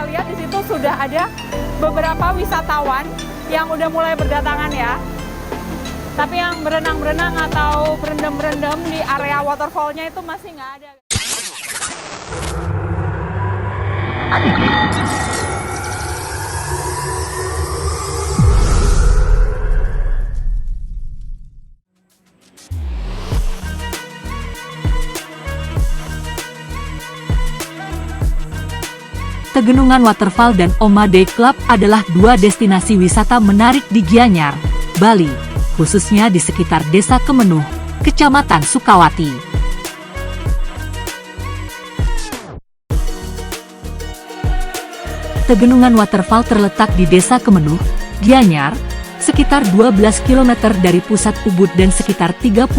lihat di situ sudah ada beberapa wisatawan yang udah mulai berdatangan ya. Tapi yang berenang-berenang atau berendam-berendam di area waterfallnya itu masih nggak ada. Tegenungan Waterfall dan Oma Day Club adalah dua destinasi wisata menarik di Gianyar, Bali, khususnya di sekitar Desa Kemenuh, Kecamatan Sukawati. Tegenungan Waterfall terletak di Desa Kemenuh, Gianyar, sekitar 12 km dari pusat Ubud dan sekitar 31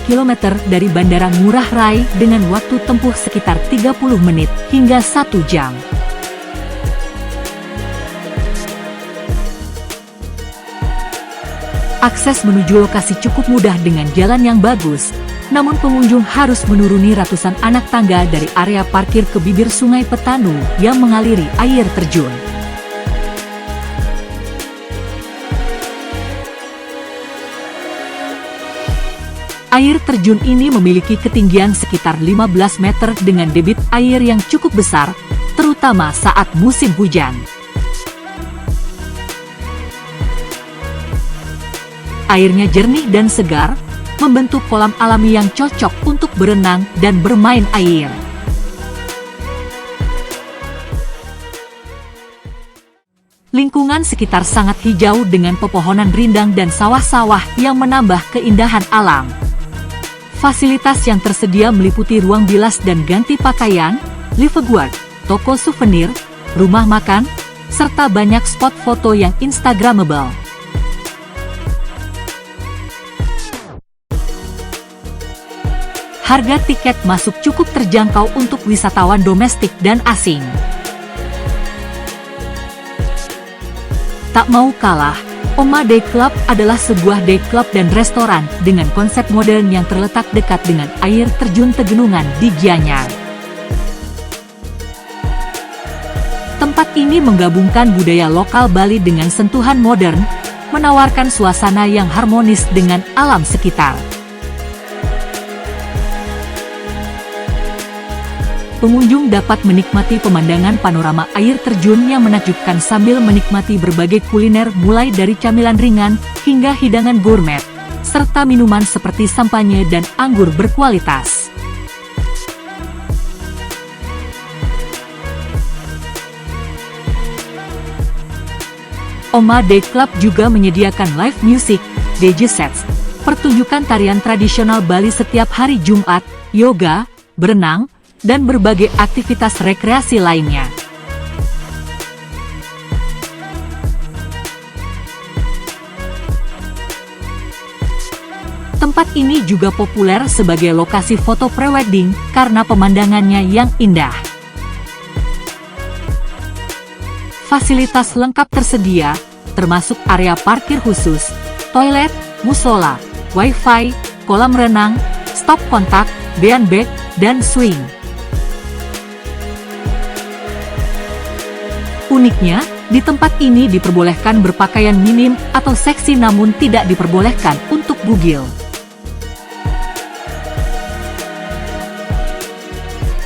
km dari Bandara Ngurah Rai dengan waktu tempuh sekitar 30 menit hingga 1 jam. Akses menuju lokasi cukup mudah dengan jalan yang bagus, namun pengunjung harus menuruni ratusan anak tangga dari area parkir ke bibir Sungai Petanu yang mengaliri air terjun. Air terjun ini memiliki ketinggian sekitar 15 meter dengan debit air yang cukup besar, terutama saat musim hujan. Airnya jernih dan segar, membentuk kolam alami yang cocok untuk berenang dan bermain air. Lingkungan sekitar sangat hijau dengan pepohonan rindang dan sawah-sawah yang menambah keindahan alam. Fasilitas yang tersedia meliputi ruang bilas dan ganti pakaian, lifeguard, toko souvenir, rumah makan, serta banyak spot foto yang instagramable. Harga tiket masuk cukup terjangkau untuk wisatawan domestik dan asing. Tak mau kalah, Oma Day Club adalah sebuah day club dan restoran dengan konsep modern yang terletak dekat dengan air terjun Tegenungan di Gianyar. Tempat ini menggabungkan budaya lokal Bali dengan sentuhan modern, menawarkan suasana yang harmonis dengan alam sekitar. Pengunjung dapat menikmati pemandangan panorama air terjun yang menakjubkan sambil menikmati berbagai kuliner mulai dari camilan ringan hingga hidangan gourmet, serta minuman seperti sampanye dan anggur berkualitas. Oma Day Club juga menyediakan live music, DJ sets, pertunjukan tarian tradisional Bali setiap hari Jumat, yoga, berenang, dan berbagai aktivitas rekreasi lainnya. Tempat ini juga populer sebagai lokasi foto prewedding karena pemandangannya yang indah. Fasilitas lengkap tersedia, termasuk area parkir khusus, toilet, musola, wifi, kolam renang, stop kontak, beanbag, dan swing. Uniknya, di tempat ini diperbolehkan berpakaian minim atau seksi namun tidak diperbolehkan untuk bugil.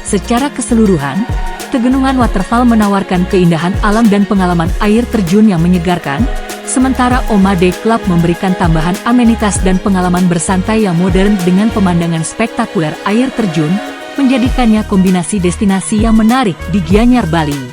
Secara keseluruhan, Tegenungan Waterfall menawarkan keindahan alam dan pengalaman air terjun yang menyegarkan, sementara Oma Day Club memberikan tambahan amenitas dan pengalaman bersantai yang modern dengan pemandangan spektakuler air terjun, menjadikannya kombinasi destinasi yang menarik di Gianyar, Bali.